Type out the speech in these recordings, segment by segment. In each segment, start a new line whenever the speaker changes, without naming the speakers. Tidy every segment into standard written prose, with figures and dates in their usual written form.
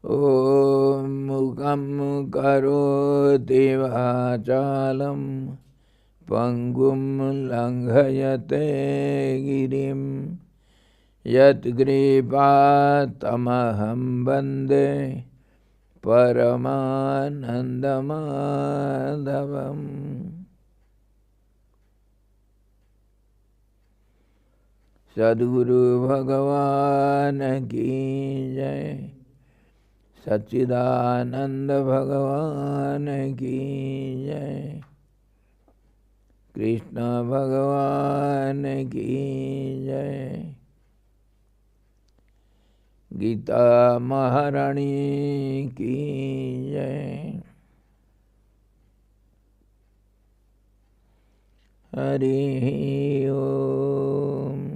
Om mukam karoti vachalam pangum langhayate girim yat gripatamaham bande paramanandamadhavam. Sadguru Bhagavan ki jai, Sachidananda Bhagavan ki jai, Krishna Bhagavan ki jai, Gita Maharani ki jai. Hari Om.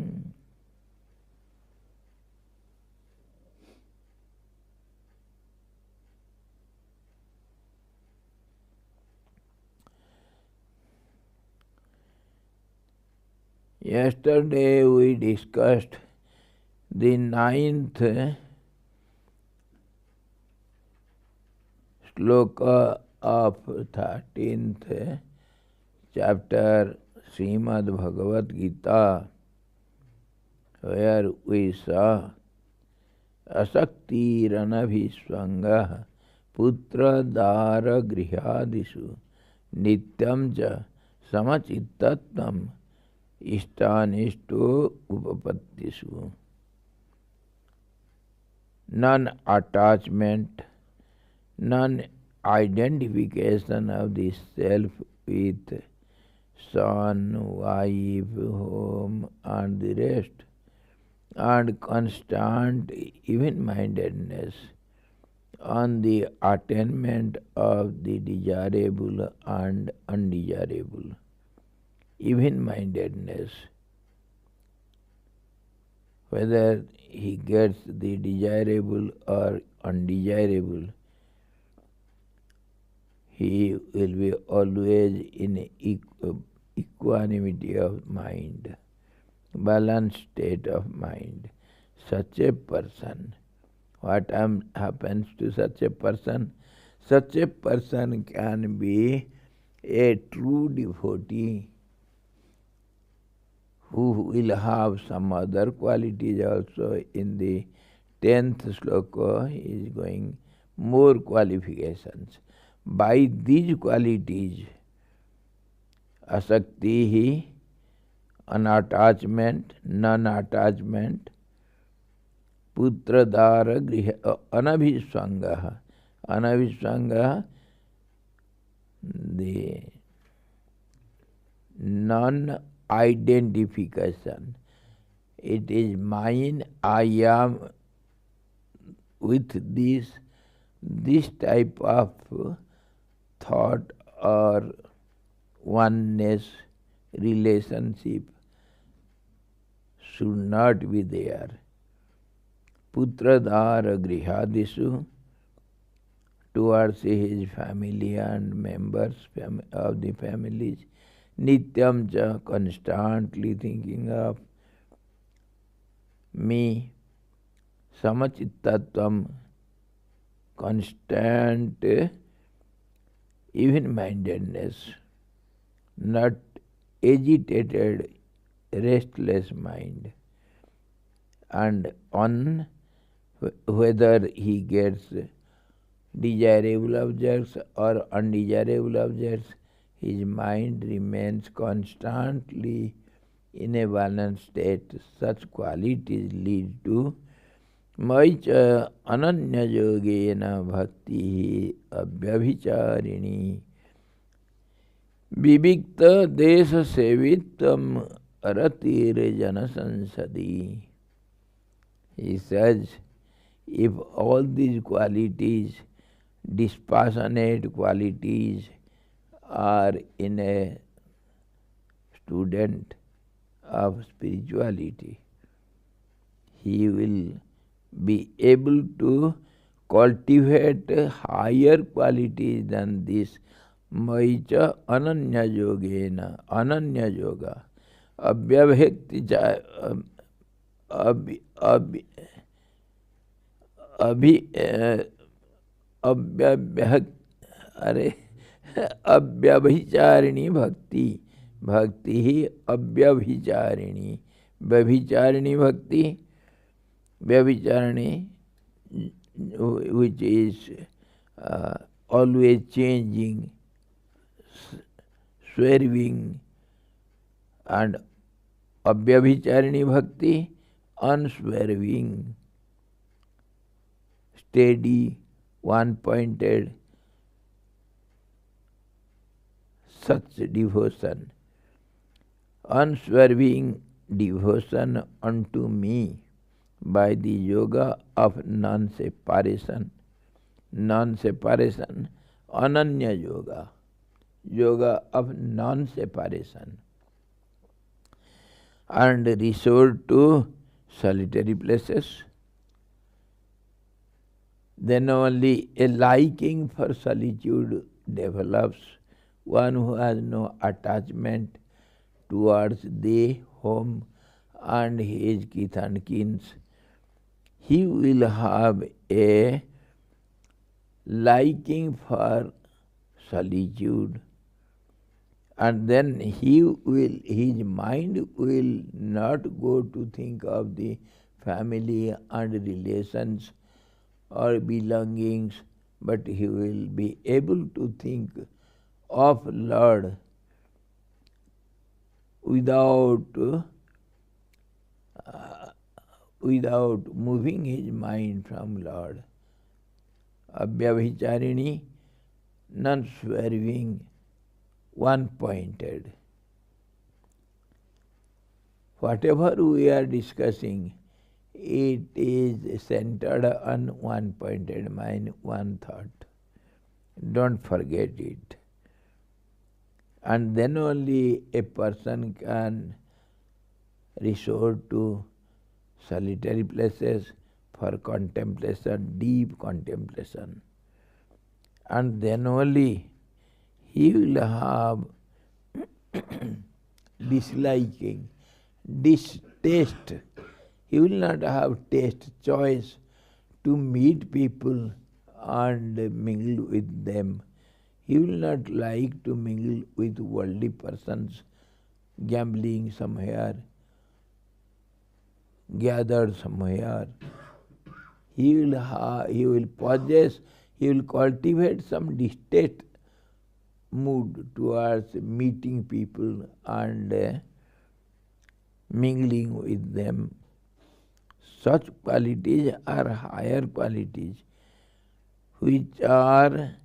Yesterday we discussed the 9th sloka of 13th chapter Srimad Bhagavad Gita, where we saw Asakti Ranabhisvanga Putra Dara Grihadisu Nityam cha Samachittatvam Ishtanisto Upapattisu. Non-attachment, non-identification of the self with son, wife, home and the rest, and constant even-mindedness on the attainment of the desirable and undesirable. Even-mindedness, whether he gets the desirable or undesirable, he will be always in equanimity of mind, balanced state of mind. Such a person, what happens to such a person? Such a person can be a true devotee who will have some other qualities also. In the 10th sloka he is going more qualifications. By these qualities, asakti, unattachment, non-attachment, putradara griha, anabhisvanga. Anabhisvanga, the non-identification. It is mine, I am with this type of thought or oneness relationship should not be there. Putradara grihadisu, towards his family and members of the families. Nityam cha, constantly thinking of me. Samachittatvam, constant even-mindedness, not agitated, restless mind. And on whether he gets desirable objects or undesirable objects, his mind remains constantly in a balanced state. Such qualities lead to Maicha ananya yogena bhakti abhyabhicharini vivikta desha sevitam aratir jana sansadi. He says, if all these qualities, dispassionate qualities, are in a student of spirituality, he will be able to cultivate higher qualities than this. Maicha ananya yogena, ananya yoga, abhyabhakti अव्यभ्य अरे अव्यभिचारिणी भक्ति, भक्ति ही अव्यभिचारिणी, व्यभिचारिणी भक्ति, व्यभिचारिणी which is always changing, swerving, and अव्यभिचारिणी भक्ति unswerving, steady, one-pointed, such devotion. Unswerving devotion unto me by the yoga of non-separation. Non-separation, ananya yoga, yoga of non-separation. And resort to solitary places. Then only a liking for solitude develops. One who has no attachment towards the home and his kith and kins, he will have a liking for solitude, and then his mind will not go to think of the family and relations or belongings, but he will be able to think of Lord without moving his mind from Lord. Abhyabhicharini, non-swerving, one-pointed. Whatever we are discussing, it is centered on one-pointed mind, one thought. Don't forget it. And then only a person can resort to solitary places for contemplation, deep contemplation. And then only he will have disliking, distaste. He will not have taste, choice to meet people and mingle with them. He will not like to mingle with worldly persons, gambling somewhere, gathered somewhere. He will possess, he will cultivate some distaste mood towards meeting people and mingling with them. Such qualities are higher qualities which are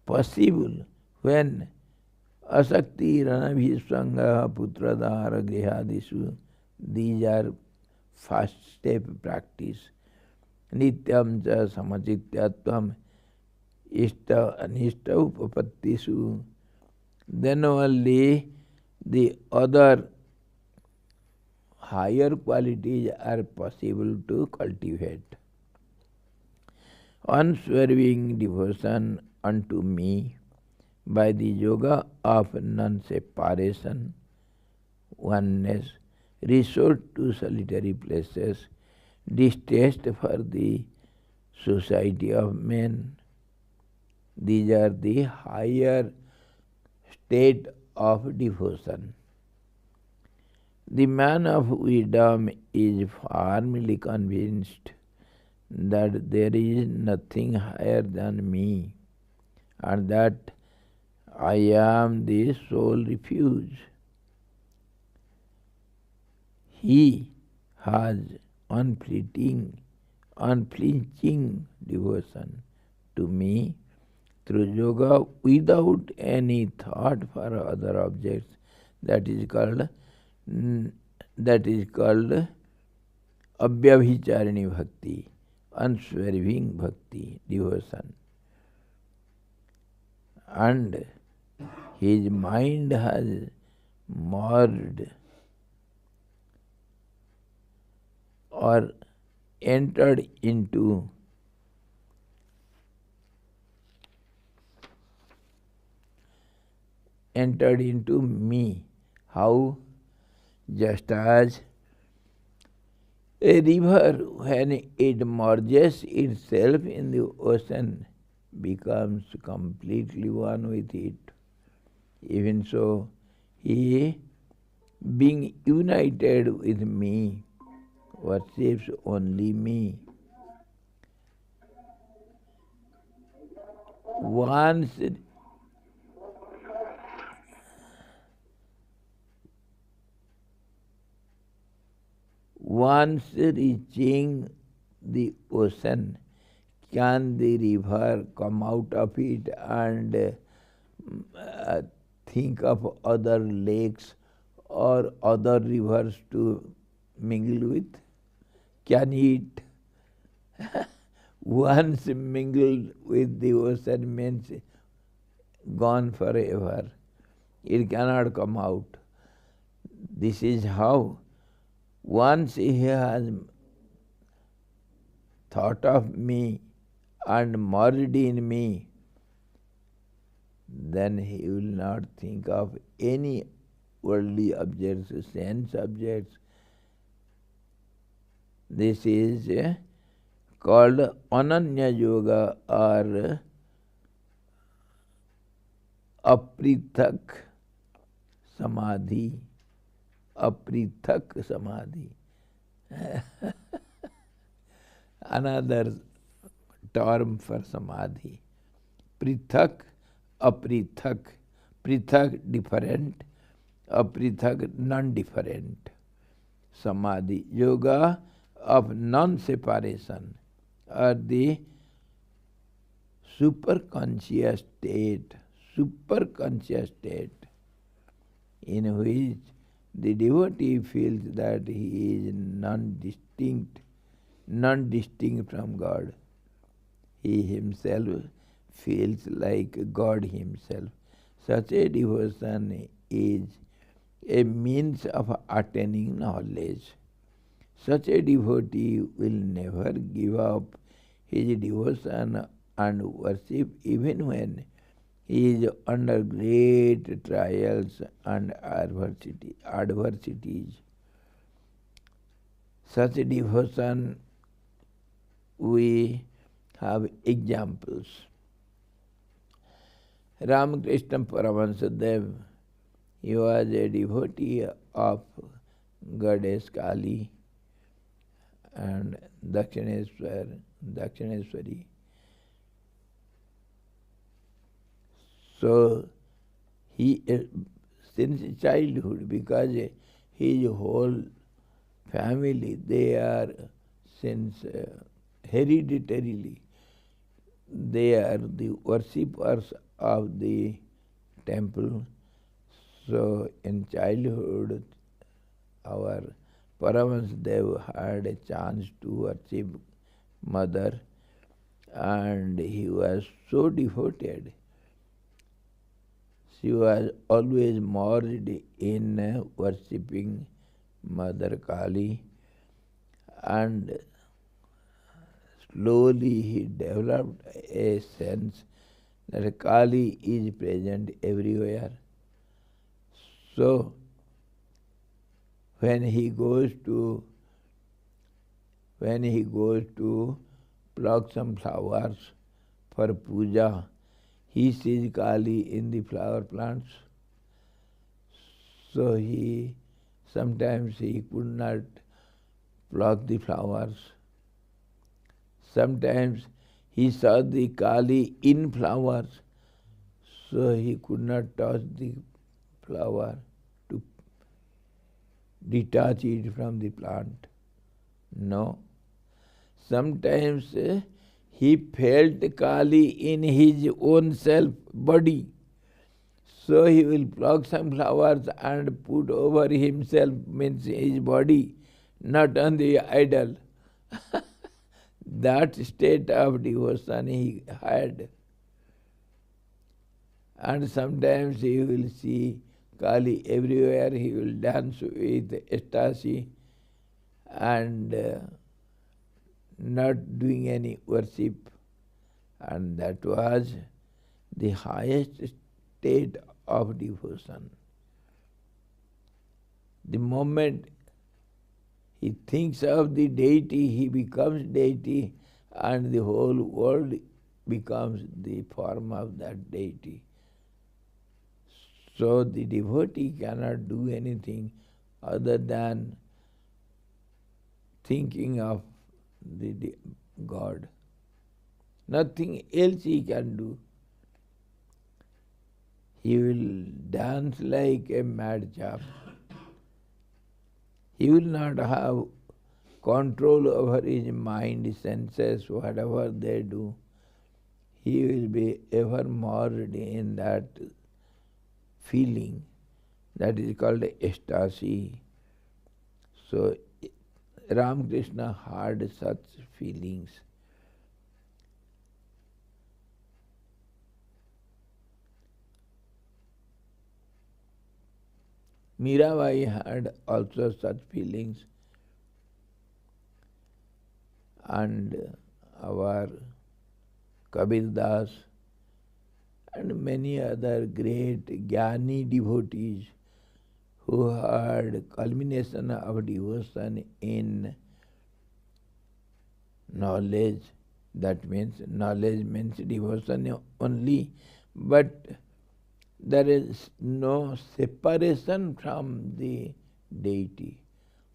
possible when asakti ranabhisvanga putradhara grihadisu. These are first step practice. Nityam cha samachityatvam ishta anishta upapattisu. Then only the other higher qualities are possible to cultivate. Unswerving devotion unto me by the yoga of non-separation, oneness, resort to solitary places, distaste for the society of men. These are the higher state of devotion. The man of wisdom is firmly convinced that there is nothing higher than me, and that I am the sole refuge. He has unflinching devotion to me through yoga without any thought for other objects. That is called abhyabhicharini bhakti, unswerving bhakti, devotion. And his mind has merged or entered into me. How? Just as A river, when it merges itself in the ocean, becomes completely one with it. Even so, he, being united with me, worships only me. Once reaching the ocean, can the river come out of it and think of other lakes or other rivers to mingle with? Can it? Once mingled with the ocean means gone forever. It cannot come out. This is how once he has thought of me and merged in me, then he will not think of any worldly objects, sense objects. This is called Ananya Yoga or Aprithak Samadhi. Aprithak Samadhi. Another term for Samadhi. Prithak, Aprithak. Prithak different, Aprithak non-different. Samadhi, yoga of non-separation, or the superconscious state, in which the devotee feels that he is non-distinct from God. He himself feels like God himself. Such a devotion is a means of attaining knowledge. Such a devotee will never give up his devotion and worship even when he is under great trials and adversities. Such devotion, we have examples. Ramakrishna Paramahansa Dev, he was a devotee of goddess Kali and Dakshineshwari. So he, since childhood, because his whole family, they are since hereditarily, they are the worshippers of the temple. So in childhood, our Paramahansa Dev had a chance to worship Mother, and he was so devoted. She was always merged in worshipping Mother Kali, and slowly he developed a sense that Kali is present everywhere. So when he goes to pluck some flowers for puja, he sees Kali in the flower plants. So sometimes he could not pluck the flowers. Sometimes he saw the Kali in flowers, so he could not touch the flower to detach it from the plant. No. Sometimes he felt Kali in his own self, body. So he will pluck some flowers and put over himself, means his body, not on the idol. That state of devotion he had. And sometimes he will see Kali everywhere, he will dance with ecstasy and not doing any worship. And that was the highest state of devotion. The moment He thinks of the deity, he becomes deity, and the whole world becomes the form of that deity. So the devotee cannot do anything other than thinking of the God. Nothing else he can do. He will dance like a mad chap. He will not have control over his mind, senses, whatever they do. He will be ever moored in that feeling. That is called ecstasy. So Ramakrishna had such feelings. Mirabai had also such feelings, and our Kabir Das and many other great Jnani devotees who had culmination of devotion in knowledge. That means knowledge means devotion only, but there is no separation from the deity,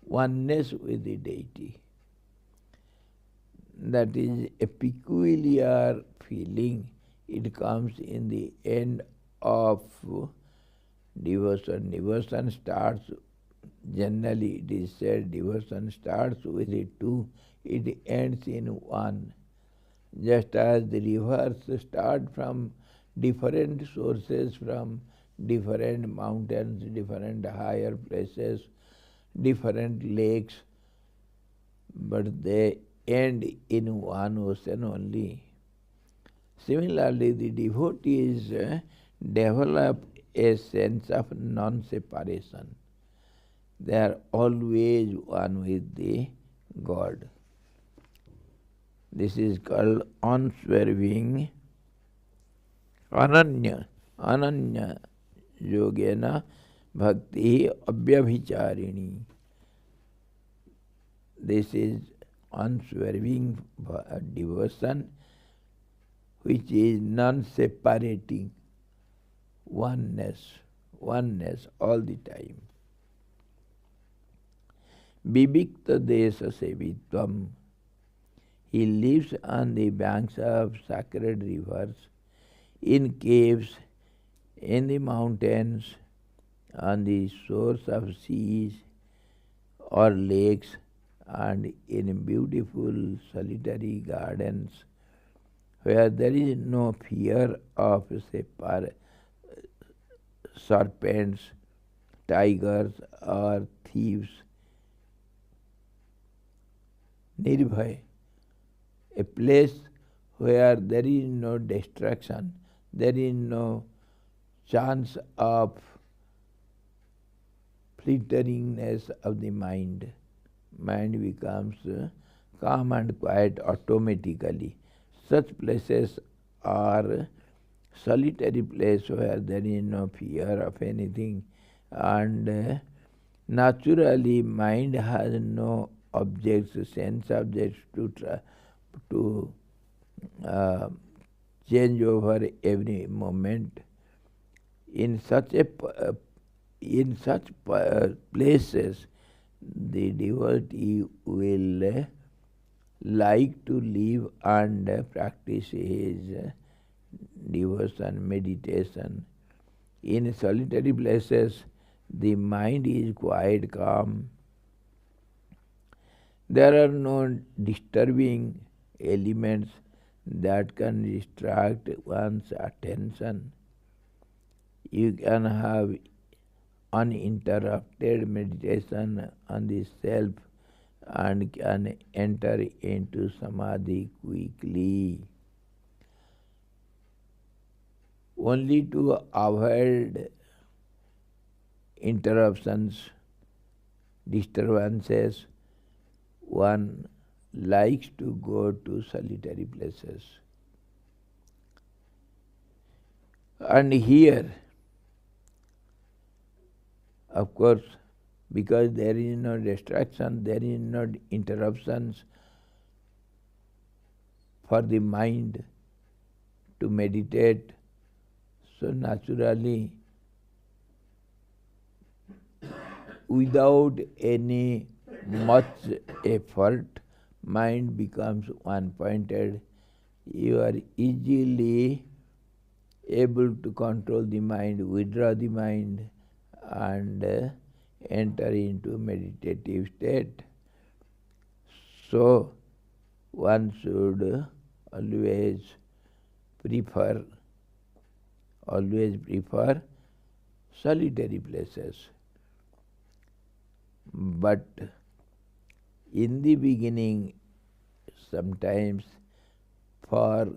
oneness with the deity. That is a peculiar feeling. It comes in the end of devotion. Devotion starts, generally it is said, devotion starts with the two, it ends in one. Just as the rivers start from different sources, from different mountains, different higher places, different lakes, but they end in one ocean only. Similarly, the devotees develop a sense of non-separation. They are always one with the God. This is called unswerving ananya. Ananya yogena bhakti abhyabhicharini. This is unswerving devotion, which is non-separating, oneness all the time. Vivikta desha sevitvam. He lives on the banks of sacred rivers, in caves, in the mountains, on the shores of seas or lakes, and in beautiful solitary gardens where there is no fear of serpents, tigers or thieves. Nirbhay, a place where there is no destruction, there is no chance of flitteringness of the mind. Mind becomes calm and quiet automatically. Such places are solitary place where there is no fear of anything, and naturally mind has no objects, sense objects to change over every moment. In such places, the devotee will like to live and practice his devotion, meditation. In solitary places, the mind is quite calm. There are no disturbing elements that can distract one's attention. You can have uninterrupted meditation on the self and can enter into samadhi quickly. Only to avoid interruptions, disturbances, one likes to go to solitary places. And here, of course, because there is no distraction, there is no interruptions for the mind to meditate. So naturally, without any much effort, mind becomes one-pointed. You are easily able to control the mind, withdraw the mind, and enter into meditative state. So one should always prefer solitary places. But in the beginning, sometimes for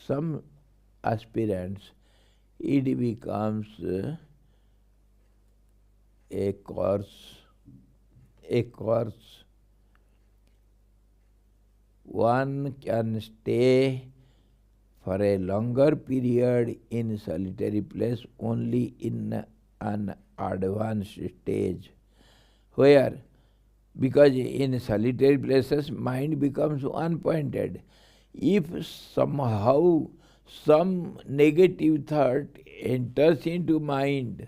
some aspirants, it becomes a course. One can stay for a longer period in solitary place only in an advanced stage, where, because in solitary places mind becomes one-pointed. If somehow some negative thought enters into mind,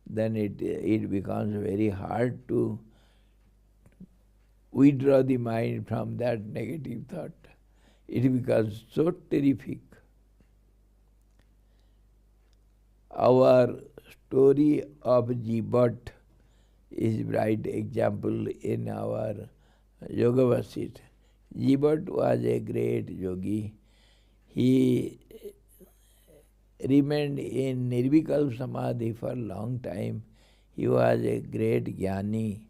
then it becomes very hard to withdraw the mind from that negative thought. It becomes so terrific. Our story of Jivat is a bright example in our Yoga Vasit. Jivat was a great yogi. He remained in Nirvikalpa Samadhi for a long time. He was a great jnani,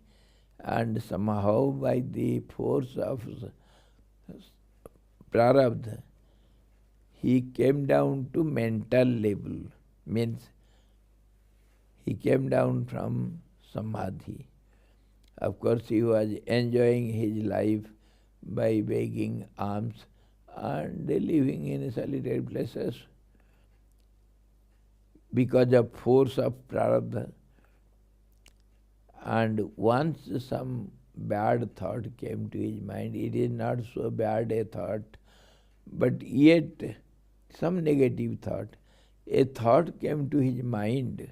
and somehow by the force of prarabdha, he came down to mental level, means he came down from samadhi. Of course, he was enjoying his life by begging alms and living in solitary places because of force of prarabdha. And once some bad thought came to his mind, it is not so bad a thought, but yet some negative thought, a thought came to his mind.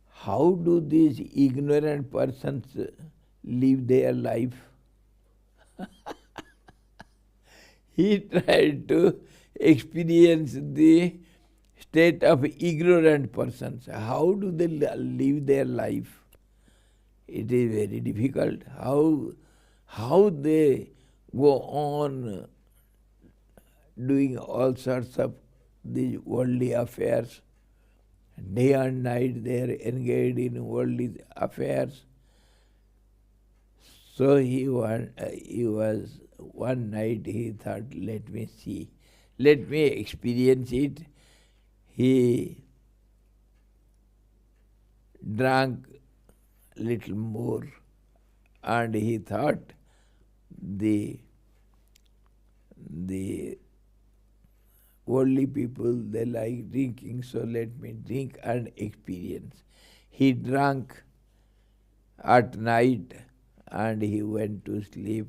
How do these ignorant persons live their life? He tried to experience the state of ignorant persons. How do they live their life? It is very difficult. How they go on doing all sorts of these worldly affairs. Day and night they are engaged in worldly affairs. So he was one night he thought, let me see, let me experience it. He drank little more, and he thought the worldly people, they like drinking, so let me drink and experience. He drank at night and he went to sleep,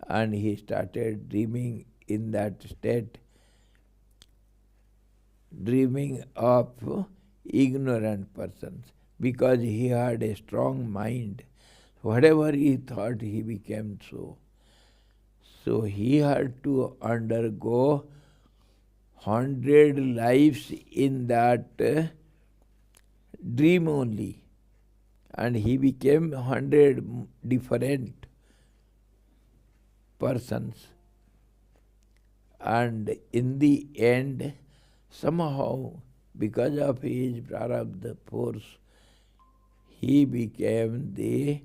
and he started dreaming in that state, dreaming of ignorant persons, because he had a strong mind. Whatever he thought, he became so. So he had to undergo 100 lives in that dream only, and he became 100 different persons. And in the end, somehow, because of his prarabdha force, he became the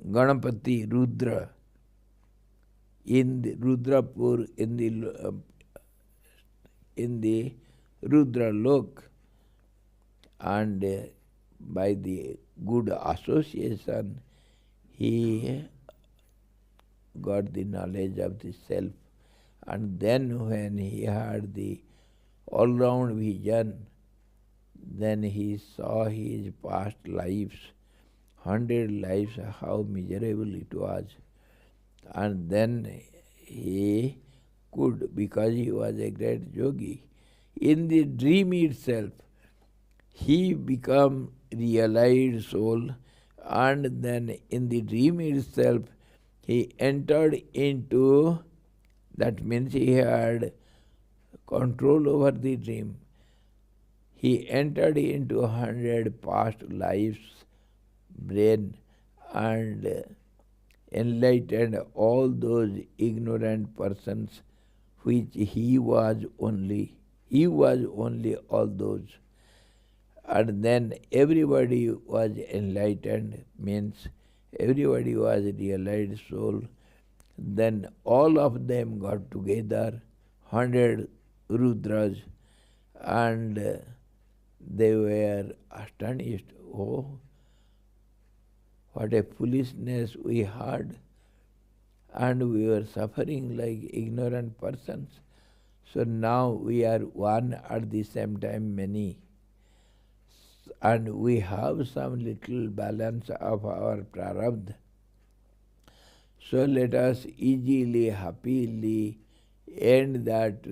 Ganapati Rudra in the Rudrapur, in the Rudra Lok, and by the good association he got the knowledge of the self. And then when he had the all-round vision, then he saw his past lives, 100 lives, how miserable it was. And then he could, because he was a great yogi, in the dream itself, he become realized soul, and then in the dream itself, he entered into, that means he had control over the dream. He entered into 100 past lives brain and enlightened all those ignorant persons which he was only. He was only all those. And then everybody was enlightened, means everybody was realized soul. Then all of them got together, 100 Rudras, and they were astonished. Oh, what a foolishness we had, and we were suffering like ignorant persons. So now we are one at the same time many. And we have some little balance of our prarabdha. So let us easily, happily end that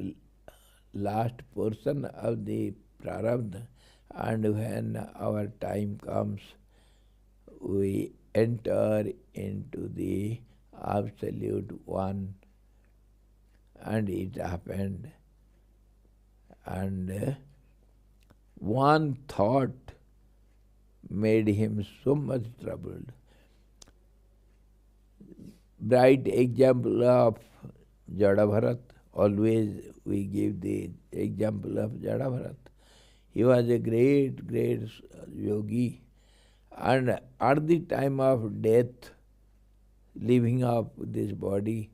last portion of the prarabdha, and when our time comes, we enter into the absolute one. And it happened. And one thought made him so much troubled. Bright example of Jadabharat. Always we give the example of Jadabharat. He was a great, great yogi. And at the time of death, leaving up this body,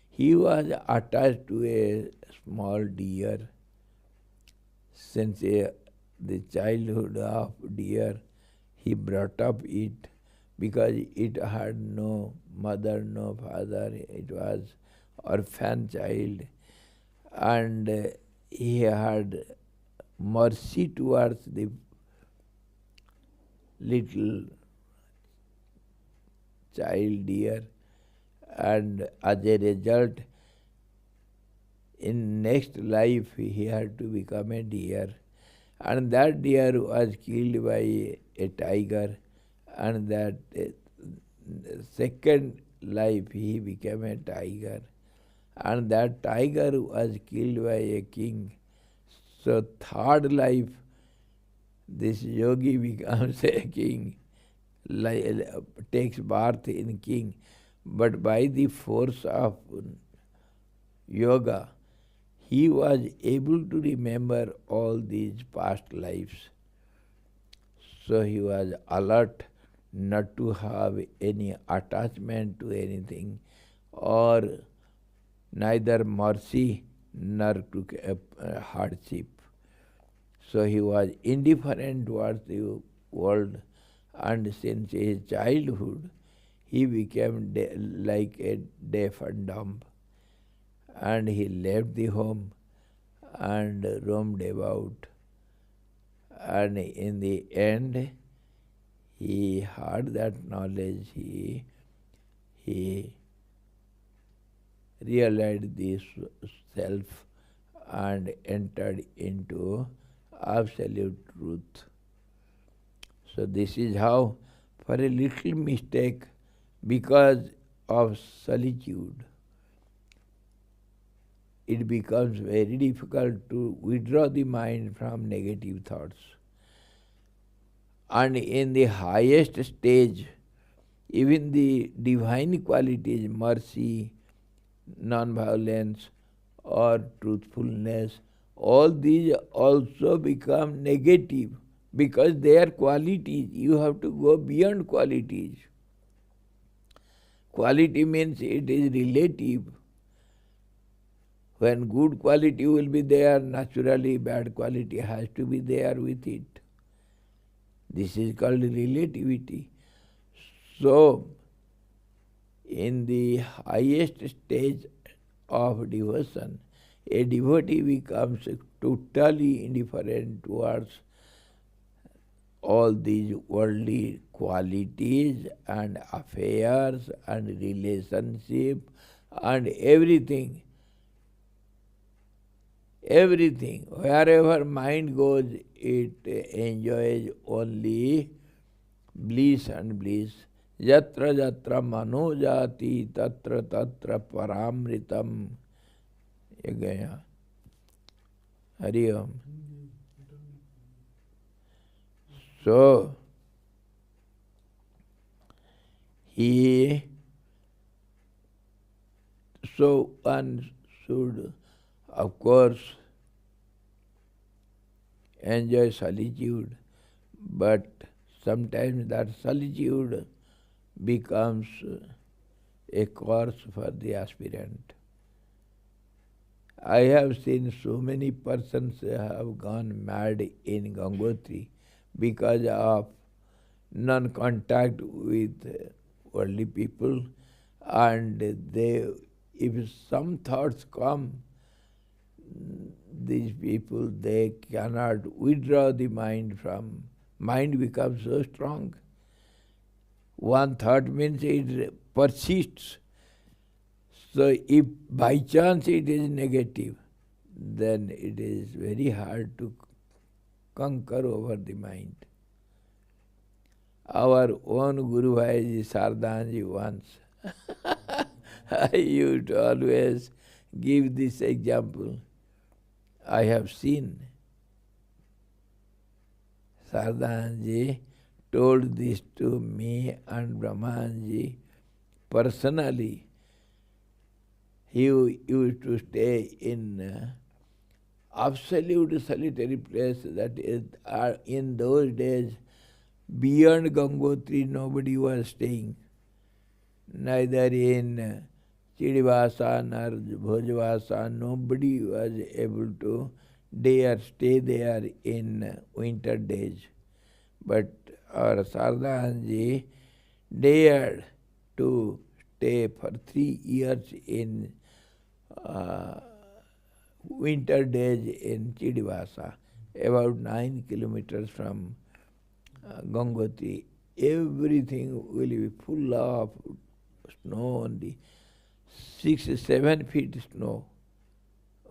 he was attached to a small deer. Since the childhood of deer, he brought up it because it had no mother, no father. It was orphan child. And he had mercy towards the little child deer, and as a result, in next life he had to become a deer, and that deer was killed by a tiger, and that second life he became a tiger, and that tiger was killed by a king. So third life this yogi becomes a king, takes birth in king, but by the force of yoga, he was able to remember all these past lives. So he was alert not to have any attachment to anything, or neither mercy nor to hardship. So he was indifferent towards the world, and since his childhood, he became like a deaf and dumb. And he left the home and roamed about. And in the end, he had that knowledge. He realized this self and entered into absolute truth. So this is how, for a little mistake, because of solitude, it becomes very difficult to withdraw the mind from negative thoughts. And in the highest stage, even the divine qualities, mercy, non-violence, or truthfulness, all these also become negative because they are qualities. You have to go beyond qualities. Quality means it is relative. When good quality will be there, naturally bad quality has to be there with it. This is called relativity. So, in the highest stage of devotion. A devotee becomes totally indifferent towards all these worldly qualities and affairs and relationship and everything. Everything. Wherever mind goes, it enjoys only bliss and bliss. Yatra yatra mano jati tatra tatra paramritam. ये गया हरि ओम. So one should, of course, enjoy solitude, but sometimes that solitude becomes a course for the aspirant. I have seen so many persons have gone mad in Gangotri because of non-contact with worldly people, and if some thoughts come, these people, they cannot withdraw the mind from. Mind becomes so strong. One thought means it persists. So if by chance it is negative, then it is very hard to conquer over the mind. Our own Guru Bhai Sardanji once, I used to always give this example. I have seen Sardanji told this to me and Brahmanji personally. He used to stay in absolute solitary place, that is, in those days, beyond Gangotri nobody was staying. Neither in Chidivasa nor Bhojvasa, nobody was able to dare stay there in winter days. But our Sardanji dared to stay for 3 years in winter days in Chidivasa, about 9 kilometers from Gangotri. Everything will be full of snow only. 6-7 feet snow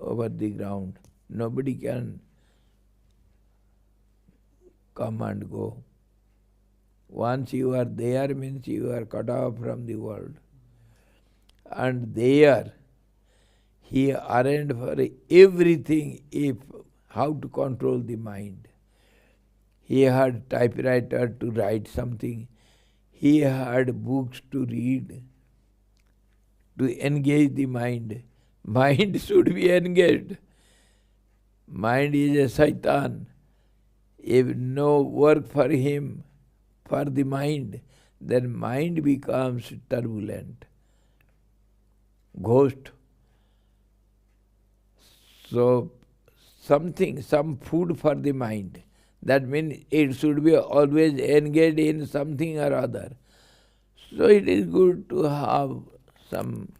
over the ground. Nobody can come and go. Once you are there means you are cut off from the world. And there he arranged for everything, how to control the mind. He had typewriter to write something. He had books to read, to engage the mind. Mind should be engaged. Mind is a Satan. If no work for him, for the mind, then mind becomes turbulent, ghost. So some food for the mind. That means it should be always engaged in something or other. So it is good to have some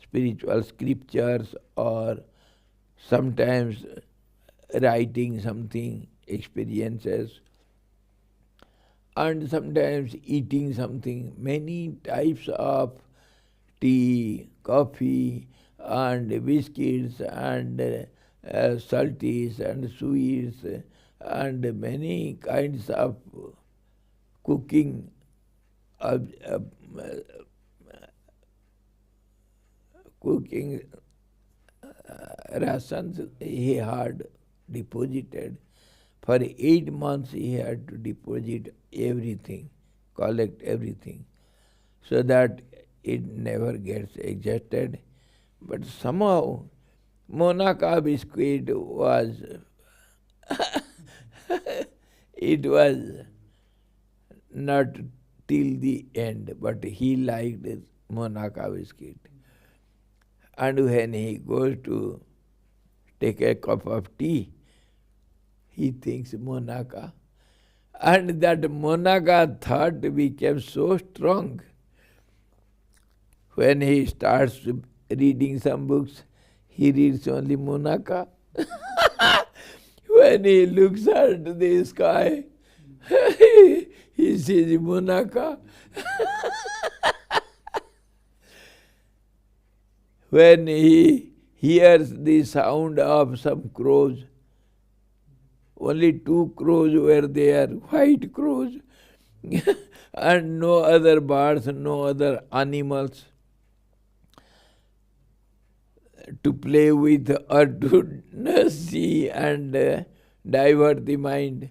spiritual scriptures, or sometimes writing something, experiences, and sometimes eating something. Many types of tea, coffee, and biscuits, and salties, and sweets, and many kinds of cooking, rations he had deposited. For 8 months he had to deposit everything, collect everything, so that it never gets exhausted. But somehow Monaca biscuit was it was not till the end, but he liked Monaca biscuit. And when he goes to take a cup of tea, he thinks Monaca. And that Monaca thought became so strong. When he starts reading some books, he reads only Munaka. When he looks at the sky, he sees Munaka. When he hears the sound of some crows, only 2 crows were there, white crows, and no other birds, no other animals to play with or to see and divert the mind.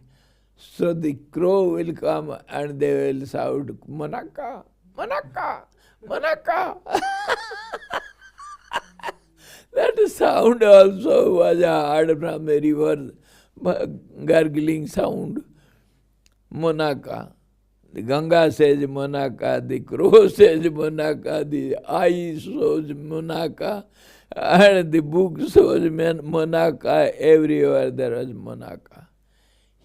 So the crow will come and they will shout, Manaka, Manaka, Manaka. That sound also was heard from a river, gargling sound. Monaka. The Ganga says Monaka, the crow says Monaka, the eye shows Monaka, and the book shows Monaka. Everywhere there was Monaka.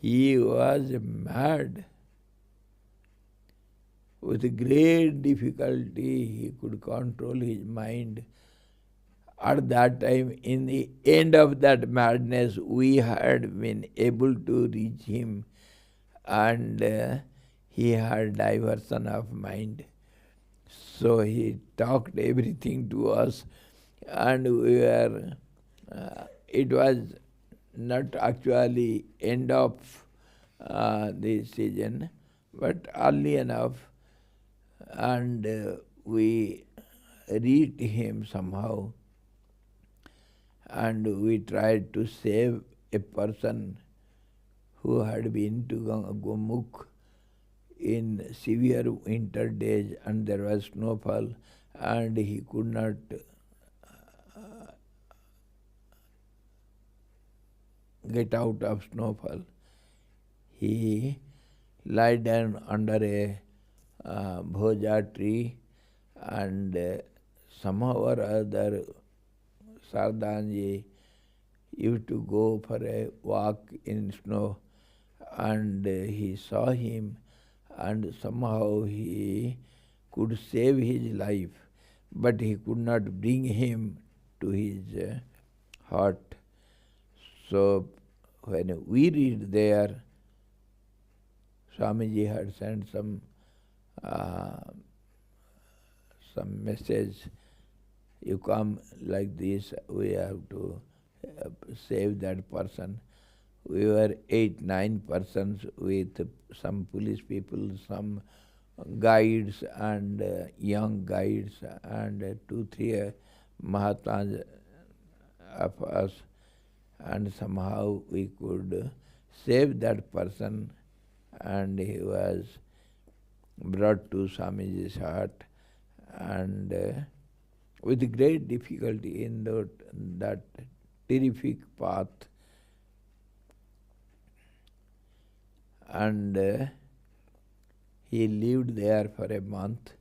He was mad. With great difficulty he could control his mind. At that time, in the end of that madness, we had been able to reach him, and he had diversion of mind. So he talked everything to us, and we were, it was not actually end of the season, but early enough, and we reached him somehow. And we tried to save a person who had been to Gomukh in severe winter days, and there was snowfall, and he could not get out of snowfall. He lay down under a bhoja tree, and somehow or other Sardanji used to go for a walk in snow, and he saw him, and somehow he could save his life, but he could not bring him to his hut. So when we reached there, Swamiji had sent some message. You come like this, we have to save that person. We were 8-9 persons with some police people, some guides and young guides, and 2-3 Mahatmas of us, and somehow we could save that person, and he was brought to Swamiji's hut, and with great difficulty in that terrific path. And he lived there for a month.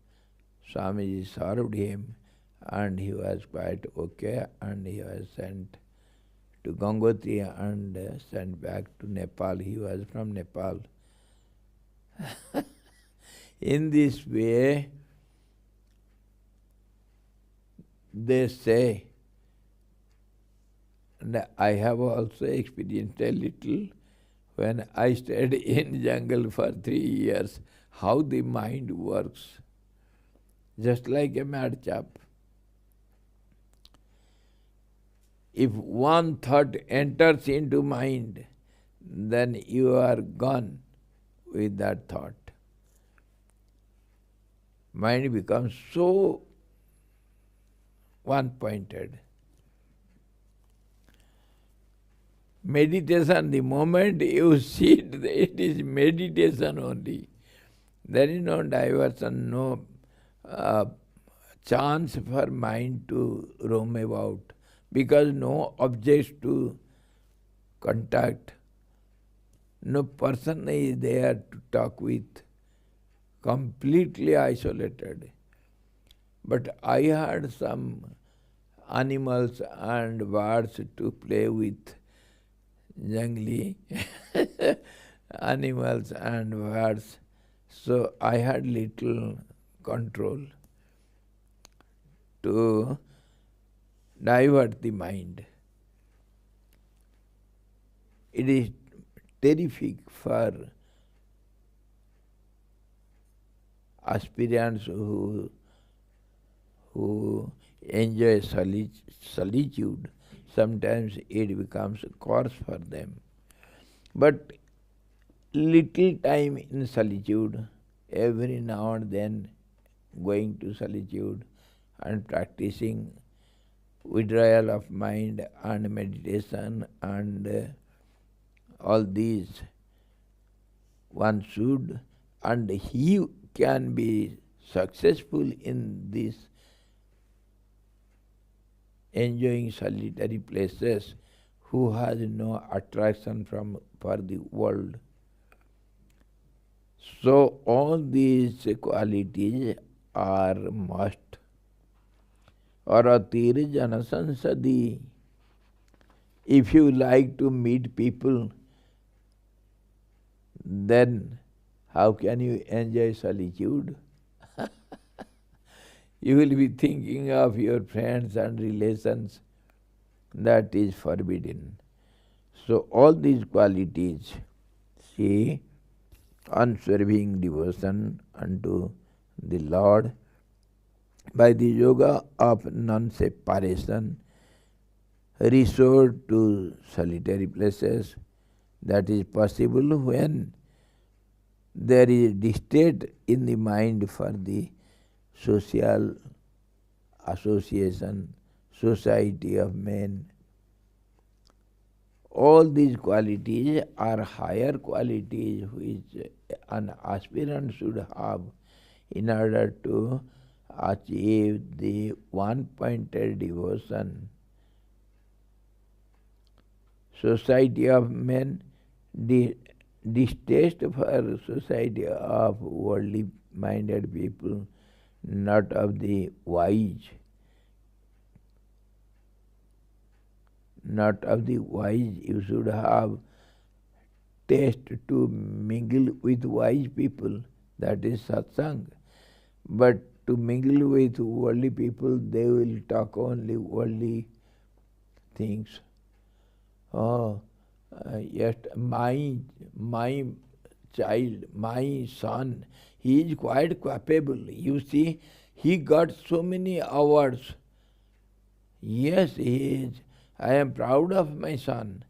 Swamiji served him, and he was quite okay, and he was sent to Gangotri and sent back to Nepal. He was from Nepal. In this way, they say, and I have also experienced a little when I stayed in jungle for 3 years, how the mind works, just like a mad chap. If one thought enters into mind, then you are gone with that thought. Mind becomes so one-pointed. Meditation, the moment you sit, it is meditation only. There is no diversion, no chance for mind to roam about, because no objects to contact, no person is there to talk with, completely isolated. But I had some animals and birds to play with, jungly animals and birds, so I had little control. to divert the mind. It is terrific for aspirants who enjoy solitude. Sometimes it becomes a course for them. But little time in solitude, every now and then going to solitude and practicing withdrawal of mind and meditation and all these one should, and he can be successful in this enjoying solitary places who has no attraction for the world. So all these qualities are must. Aratir jana sansadi. If you like to meet people, then how can you enjoy solitude? You will be thinking of your friends and relations. That is forbidden. So all these qualities, see, unswerving devotion unto the Lord by the yoga of non-separation, resort to solitary places. That is possible when there is distaste in the mind for the social association, society of men. All these qualities are higher qualities which an aspirant should have in order to achieve the one-pointed devotion. Society of men, distaste for society of worldly-minded people, not of the wise. Not of the wise. You should have taste to mingle with wise people. That is satsang. But to mingle with worldly people, they will talk only worldly things. Oh, yes, my child, my son, he is quite capable. You see, he got so many awards. Yes, he is. I am proud of my son.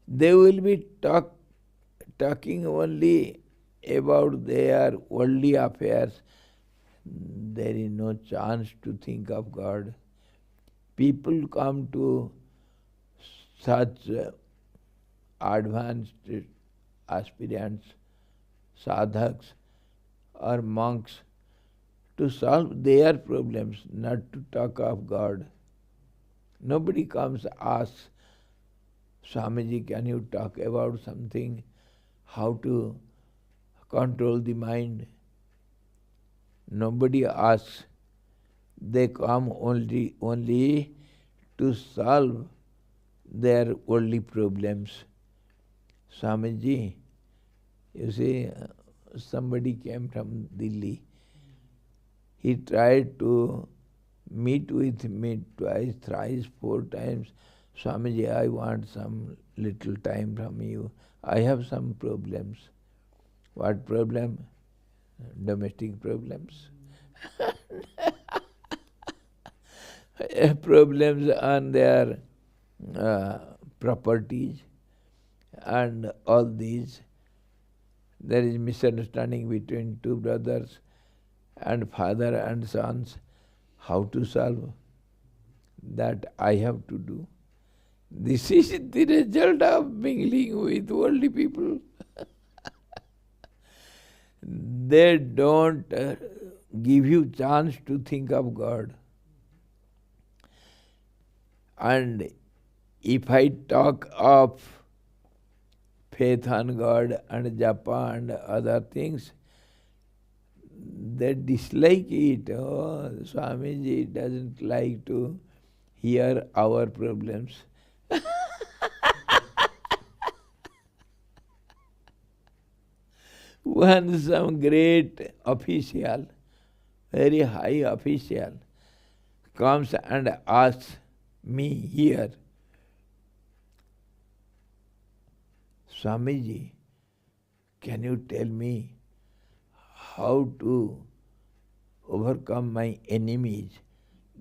They will be talking only about their worldly affairs. There is no chance to think of God. People come to such advanced aspirants, sadhaks or monks to solve their problems, not to talk of God. Nobody comes asks, Swamiji, can you talk about something, how to control the mind? Nobody asks. They come only to solve their worldly problems. Swamiji, you see, somebody came from Delhi. He tried to meet with me twice, thrice, 4 times. Swamiji, I want some little time from you. I have some problems. What problem? Domestic problems. Problems on their properties and all these. There is misunderstanding between 2 brothers and father and sons. How to solve? That I have to do. This is the result of mingling with worldly people. They don't give you chance to think of God. And if I talk of faith on God and japa and other things, they dislike it. Oh, Swamiji doesn't like to hear our problems. Once some great official, very high official, comes and asks me here, Swamiji, can you tell me how to overcome my enemies?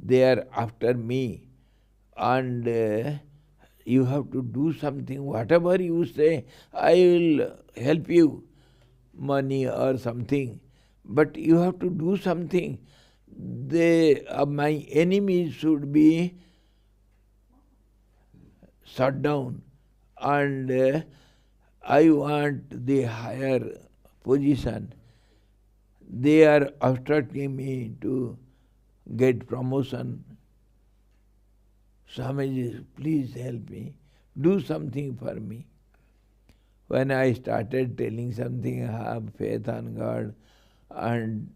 They are after me, and you have to do something. Whatever you say, I will help you, money or something. But you have to do something. My enemies should be shut down, and I want the higher position. They are obstructing me to get promotion. Swamiji, please help me. Do something for me. When I started telling something, have faith on God and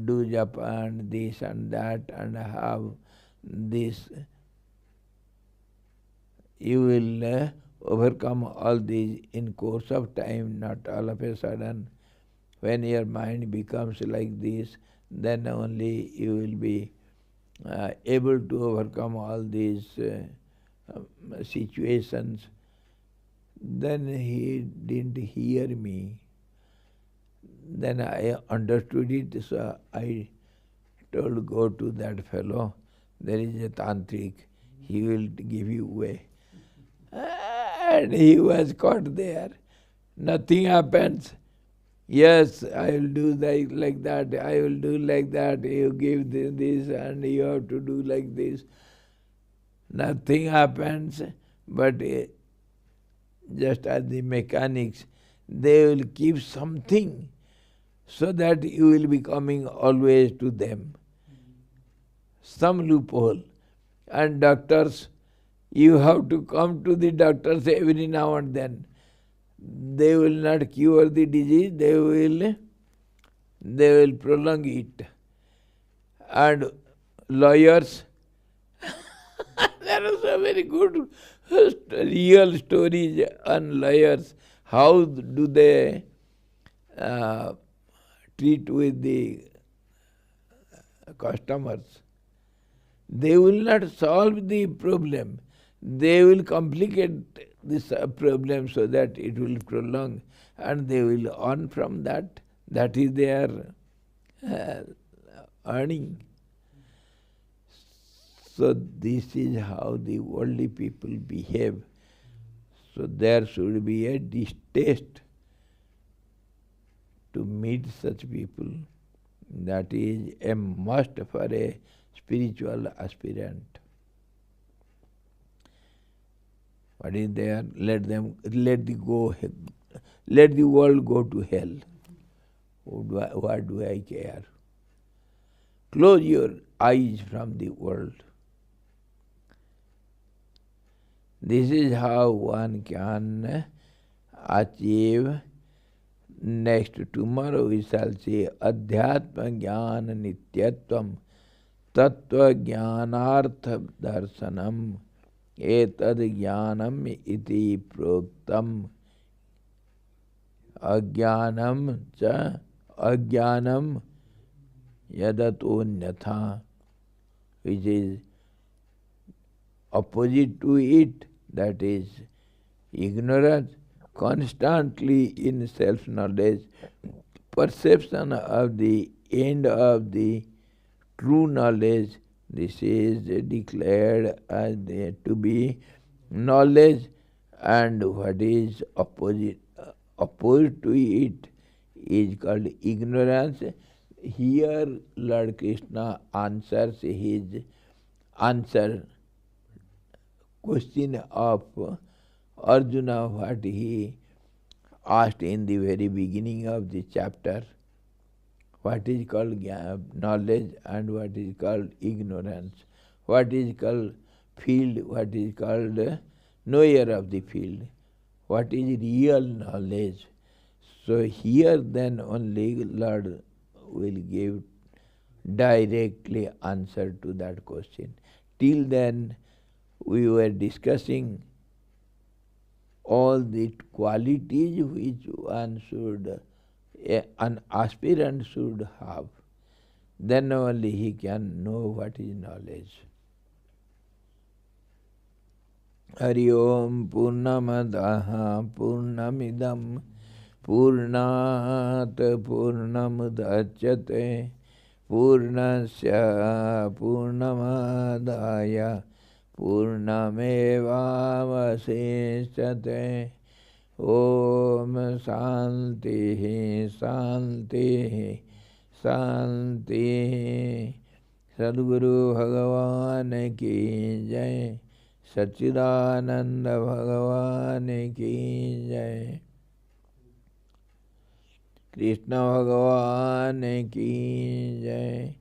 do japa and this and that and have this, you will overcome all these in course of time, not all of a sudden. When your mind becomes like this, then only you will be able to overcome all these situations. Then he didn't hear me. Then I understood it, so I told, go to that fellow. There is a tantric. He will give you way. And he was caught there. Nothing happens. Yes, I will do like that, I will do like that, you give this and you have to do like this. Nothing happens, but just as the mechanics, they will keep something so that you will be coming always to them. Some loophole. And doctors, you have to come to the doctors every now and then. They will not cure the disease, they will prolong it. And lawyers, there are so very good real stories on lawyers. How do they treat with the customers? They will not solve the problem. They will complicate this problem so that it will prolong, and they will earn from that. That is their earning. So this is how the worldly people behave. So there should be a distaste to meet such people. That is a must for a spiritual aspirant. What is there? Let the world go to hell. What do I care? Close your eyes from the world. This is how one can achieve. Next, tomorrow we shall see Adhyatma Jnana Nityatvam Tattva Jnanartha Darsanam Etad Jnanam iti proktam Ajnanam cha Ajnanam yadatonyatha, which is opposite to it, that is ignorance. Constantly in self-knowledge, perception of the end of the true knowledge, this is declared as to be knowledge, and what is opposite to it is called ignorance. Here Lord Krishna answers his question of Arjuna, what he asked in the very beginning of the chapter, what is called knowledge and what is called ignorance, what is called field, what is called knower of the field, what is real knowledge. So here then only Lord will give directly answer to that question. Till then we were discussing all the qualities which an aspirant should have. then only he can know what is knowledge. Hari Om Purnamadaha Purnamidam Purnat Purnamudachyate Purnasya Purnamadaya Purnamevavasishyate. Om Shanti Shanti Shanti. Sadguru Bhagavan ki jai. Sachidananda Bhagavan ki jai. Krishna Bhagavan ki jai.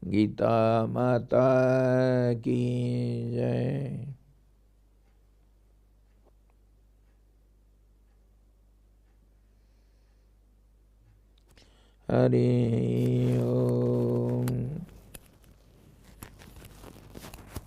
Gita Mata ki jai. Hari Om.